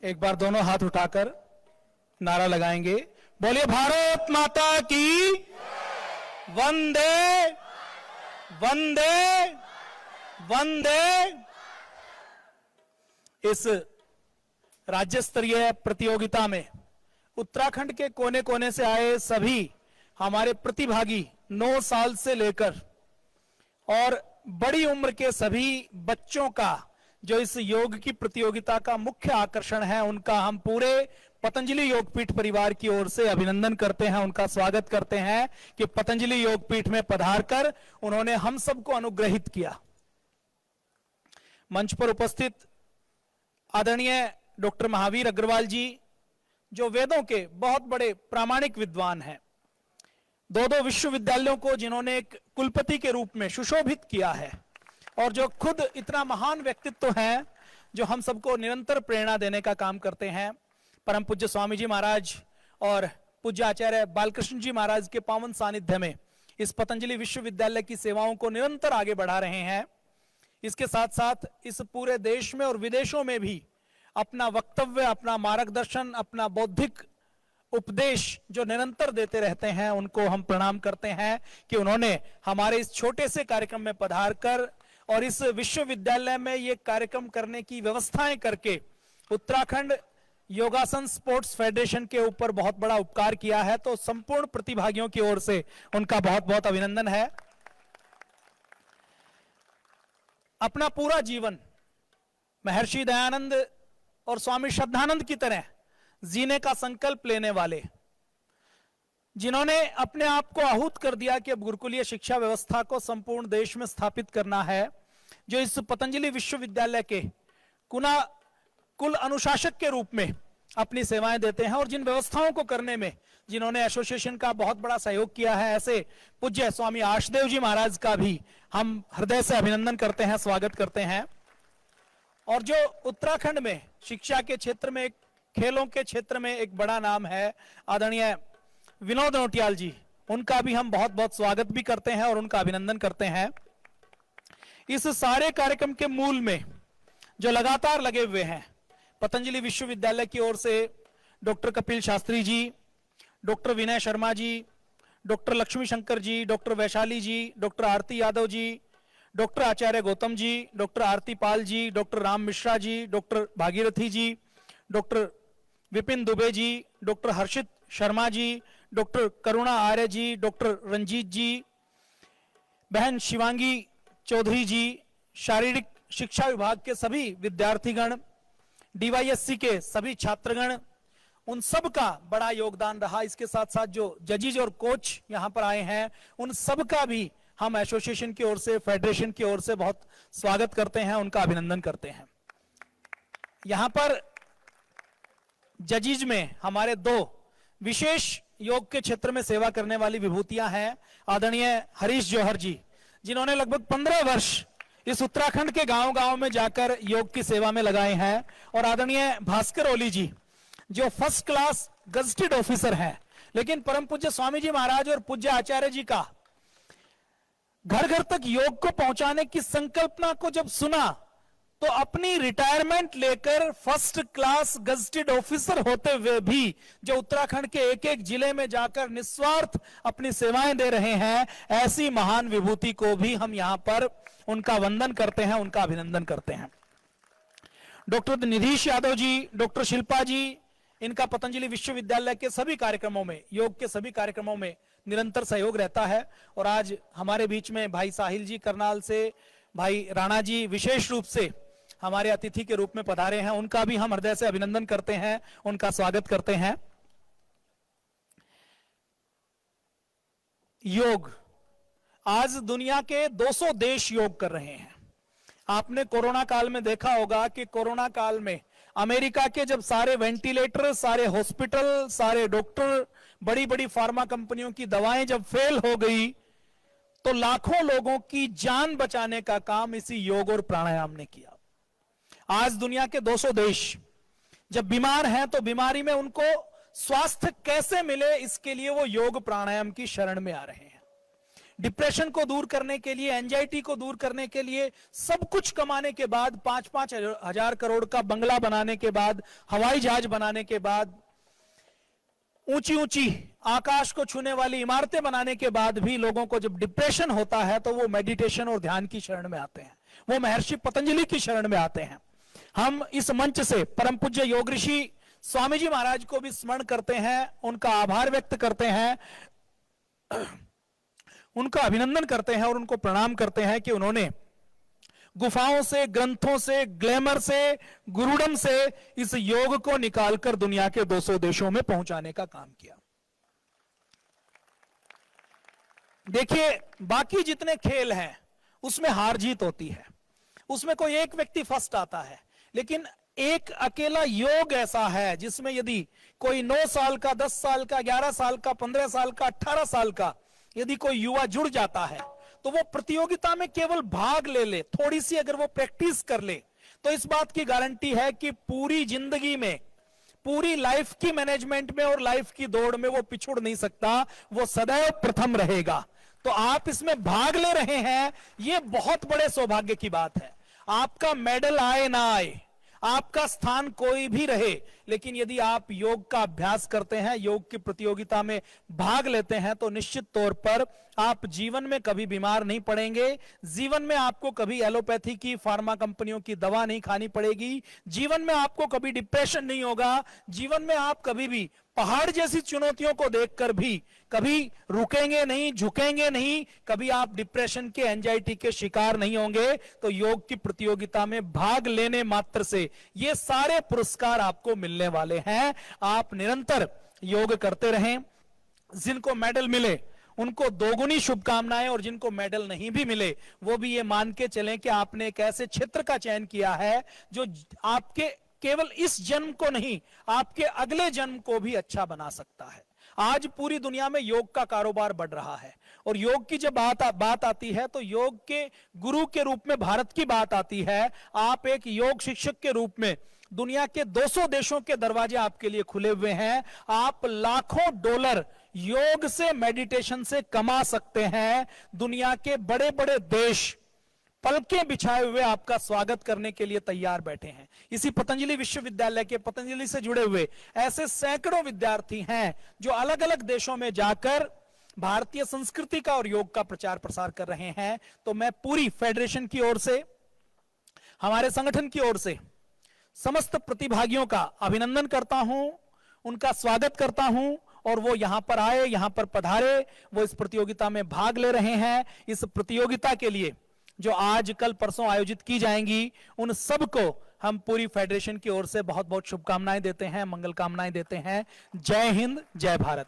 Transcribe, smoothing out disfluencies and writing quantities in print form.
एक बार दोनों हाथ उठाकर नारा लगाएंगे, बोलिए भारत माता की वंदे वंदे वंदे। इस राज्य स्तरीय प्रतियोगिता में उत्तराखंड के कोने कोने से आए सभी हमारे प्रतिभागी 9 साल से लेकर और बड़ी उम्र के सभी बच्चों का जो इस योग की प्रतियोगिता का मुख्य आकर्षण है, उनका हम पूरे पतंजलि योगपीठ परिवार की ओर से अभिनंदन करते हैं, उनका स्वागत करते हैं कि पतंजलि योगपीठ में पधारकर उन्होंने हम सबको अनुग्रहित किया। मंच पर उपस्थित आदरणीय डॉक्टर महावीर अग्रवाल जी, जो वेदों के बहुत बड़े प्रामाणिक विद्वान हैं, 2 विश्वविद्यालयों को जिन्होंने एक कुलपति के रूप में सुशोभित किया है और जो खुद इतना महान व्यक्तित्व हैं, जो हम सबको निरंतर प्रेरणा देने का काम करते हैं। परम पूज्य स्वामी जी महाराज और पूज्य आचार्य बालकृष्ण जी महाराज के पावन सानिध्य में इस पतंजलि विश्वविद्यालय की सेवाओं को निरंतर आगे बढ़ा रहे हैं। इसके साथ साथ इस पूरे देश में और विदेशों में भी अपना वक्तव्य, अपना मार्गदर्शन, अपना बौद्धिक उपदेश जो निरंतर देते रहते हैं, उनको हम प्रणाम करते हैं कि उन्होंने हमारे इस छोटे से कार्यक्रम में पधार कर और इस विश्वविद्यालय में ये कार्यक्रम करने की व्यवस्थाएं करके उत्तराखंड योगासन स्पोर्ट्स फेडरेशन के ऊपर बहुत बड़ा उपकार किया है। तो संपूर्ण प्रतिभागियों की ओर से उनका बहुत बहुत अभिनंदन है। अपना पूरा जीवन महर्षि दयानंद और स्वामी श्रद्धानंद की तरह जीने का संकल्प लेने वाले, जिन्होंने अपने आप को आहूत कर दिया कि अब गुरुकुलीय शिक्षा व्यवस्था को संपूर्ण देश में स्थापित करना है, जो इस पतंजलि विश्वविद्यालय के कुल अनुशासक के रूप में अपनी सेवाएं देते हैं और जिन व्यवस्थाओं को करने में जिन्होंने एसोसिएशन का बहुत बड़ा सहयोग किया है, ऐसे पूज्य स्वामी आशदेव जी महाराज का भी हम हृदय से अभिनंदन करते हैं, स्वागत करते हैं। और जो उत्तराखंड में शिक्षा के क्षेत्र में, खेलों के क्षेत्र में एक बड़ा नाम है, आदरणीय विनोद नौटियाल जी, उनका भी हम बहुत बहुत स्वागत भी करते हैं और उनका अभिनंदन करते हैं। इस सारे कार्यक्रम के मूल में जो लगातार लगे हुए हैं, पतंजलि विश्वविद्यालय की ओर से doctor Kapil Shastri ji, doctor Vinay Sharma ji, doctor Lakshmi Shankar ji, doctor Vaishali जी, डॉक्टर आरती यादव जी, डॉक्टर आचार्य गौतम जी, डॉक्टर आरती पाल जी, डॉक्टर राम मिश्रा जी, डॉक्टर भागीरथी जी, डॉक्टर विपिन दुबे जी, डॉक्टर हर्षित शर्मा जी, डॉक्टर करुणा आर्य जी, डॉक्टर रंजीत जी, बहन शिवांगी चौधरी जी, शारीरिक शिक्षा विभाग के सभी विद्यार्थीगण, डीवाईएससी के सभी छात्रगण, उन सब का बड़ा योगदान रहा। इसके साथ साथ जो जजेज और कोच यहां पर आए हैं, उन सब का भी हम एसोसिएशन की ओर से, फेडरेशन की ओर से बहुत स्वागत करते हैं, उनका अभिनंदन करते हैं। यहां पर जजेज में हमारे 2 विशेष योग के क्षेत्र में सेवा करने वाली विभूतियां हैं। आदरणीय हरीश जौहर जी, जिन्होंने लगभग 15 वर्ष इस उत्तराखंड के गांव-गांव में जाकर योग की सेवा में लगाए हैं, और आदरणीय भास्कर ओली जी, जो फर्स्ट क्लास गजेटेड ऑफिसर हैं, लेकिन परम पूज्य स्वामी जी महाराज और पूज्य आचार्य जी का घर घर तक योग को पहुंचाने की संकल्पना को जब सुना तो अपनी रिटायरमेंट लेकर फर्स्ट क्लास गजेटेड ऑफिसर होते हुए भी जो उत्तराखंड के एक एक जिले में जाकर निस्वार्थ अपनी सेवाएं दे रहे हैं, ऐसी महान विभूति को भी हम यहां पर उनका वंदन करते हैं, उनका अभिनंदन करते हैं। डॉक्टर निधीश यादव जी, डॉक्टर शिल्पा जी, इनका पतंजलि विश्वविद्यालय के सभी कार्यक्रमों में, योग के सभी कार्यक्रमों में निरंतर सहयोग रहता है। और आज हमारे बीच में भाई साहिल जी करनाल से, भाई राणा जी विशेष रूप से हमारे अतिथि के रूप में पधारे हैं, उनका भी हम हृदय से अभिनंदन करते हैं, उनका स्वागत करते हैं। योग, आज दुनिया के 200 देश योग कर रहे हैं। आपने कोरोना काल में देखा होगा कि कोरोना काल में अमेरिका के जब सारे वेंटिलेटर, सारे हॉस्पिटल, सारे डॉक्टर, बड़ी बड़ी फार्मा कंपनियों की दवाएं जब फेल हो गई, तो लाखों लोगों की जान बचाने का काम इसी योग और प्राणायाम ने किया। आज दुनिया के 200 देश जब बीमार हैं तो बीमारी में उनको स्वास्थ्य कैसे मिले, इसके लिए वो योग प्राणायाम की शरण में आ रहे हैं। डिप्रेशन को दूर करने के लिए, एंजाइटी को दूर करने के लिए, सब कुछ कमाने के बाद, 5-5 हजार करोड़ का बंगला बनाने के बाद, हवाई जहाज बनाने के बाद, ऊंची ऊंची आकाश को छूने वाली इमारतें बनाने के बाद भी लोगों को जब डिप्रेशन होता है तो वो मेडिटेशन और ध्यान की शरण में आते हैं, वो महर्षि पतंजलि की शरण में आते हैं। हम इस मंच से परम पूज्य योग ऋषि स्वामी जी महाराज को भी स्मरण करते हैं, उनका आभार व्यक्त करते हैं, उनका अभिनंदन करते हैं और उनको प्रणाम करते हैं कि उन्होंने गुफाओं से, ग्रंथों से, ग्लैमर से, गुरुडम से इस योग को निकालकर दुनिया के 200 देशों में पहुंचाने का काम किया। देखिए, बाकी जितने खेल हैं उसमें हार जीत होती है, उसमें कोई एक व्यक्ति फर्स्ट आता है, लेकिन एक अकेला योग ऐसा है जिसमें यदि कोई 9 साल का, 10 साल का, 11 साल का, 15 साल का, 18 साल का यदि कोई युवा जुड़ जाता है तो वो प्रतियोगिता में केवल भाग ले ले, थोड़ी सी अगर वो प्रैक्टिस कर ले तो इस बात की गारंटी है कि पूरी जिंदगी में, पूरी लाइफ की मैनेजमेंट में और लाइफ की दौड़ में वो पिछुड़ नहीं सकता, वो सदैव प्रथम रहेगा। तो आप इसमें भाग ले रहे हैं, ये बहुत बड़े सौभाग्य की बात है। आपका मेडल आए ना आए, आपका स्थान कोई भी रहे, लेकिन यदि आप योग का अभ्यास करते हैं, योग की प्रतियोगिता में भाग लेते हैं तो निश्चित तौर पर आप जीवन में कभी बीमार नहीं पड़ेंगे, जीवन में आपको कभी एलोपैथी की, फार्मा कंपनियों की दवा नहीं खानी पड़ेगी, जीवन में आपको कभी डिप्रेशन नहीं होगा, जीवन में आप कभी भी पहाड़ जैसी चुनौतियों को देखकर भी कभी रुकेंगे नहीं, झुकेंगे नहीं, कभी आप डिप्रेशन के, एंजाइटी के शिकार नहीं होंगे। तो योग की प्रतियोगिता में भाग लेने मात्र से ये सारे पुरस्कार आपको मिलने वाले हैं। आप निरंतर योग करते रहें। जिनको मेडल मिले उनको दोगुनी शुभकामनाएं, और जिनको मेडल नहीं भी मिले वो भी ये मान के चलें कि आपने एक ऐसे क्षेत्र का चयन किया है जो आपके केवल इस जन्म को नहीं, आपके अगले जन्म को भी अच्छा बना सकता है। आज पूरी दुनिया में योग का कारोबार बढ़ रहा है, और योग की जब बात आती है तो योग के गुरु के रूप में भारत की बात आती है। आप एक योग शिक्षक के रूप में दुनिया के 200 देशों के दरवाजे आपके लिए खुले हुए हैं। आप लाखों डॉलर योग से, मेडिटेशन से कमा सकते हैं। दुनिया के बड़े बड़े देश पलकें बिछाए हुए आपका स्वागत करने के लिए तैयार बैठे हैं। इसी पतंजलि विश्वविद्यालय के, पतंजलि से जुड़े हुए ऐसे सैकड़ों विद्यार्थी हैं जो अलग अलग देशों में जाकर भारतीय संस्कृति का और योग का प्रचार प्रसार कर रहे हैं। तो मैं पूरी फेडरेशन की ओर से, हमारे संगठन की ओर से समस्त प्रतिभागियों का अभिनंदन करता हूं, उनका स्वागत करता हूं, और वो यहां पर आए, यहां पर पधारे, वो इस प्रतियोगिता में भाग ले रहे हैं। इस प्रतियोगिता के लिए जो आज, कल, परसों आयोजित की जाएंगी, उन सबको हम पूरी फेडरेशन की ओर से बहुत बहुत शुभकामनाएं देते हैं, मंगल कामनाएं देते हैं। जय हिंद, जय भारत।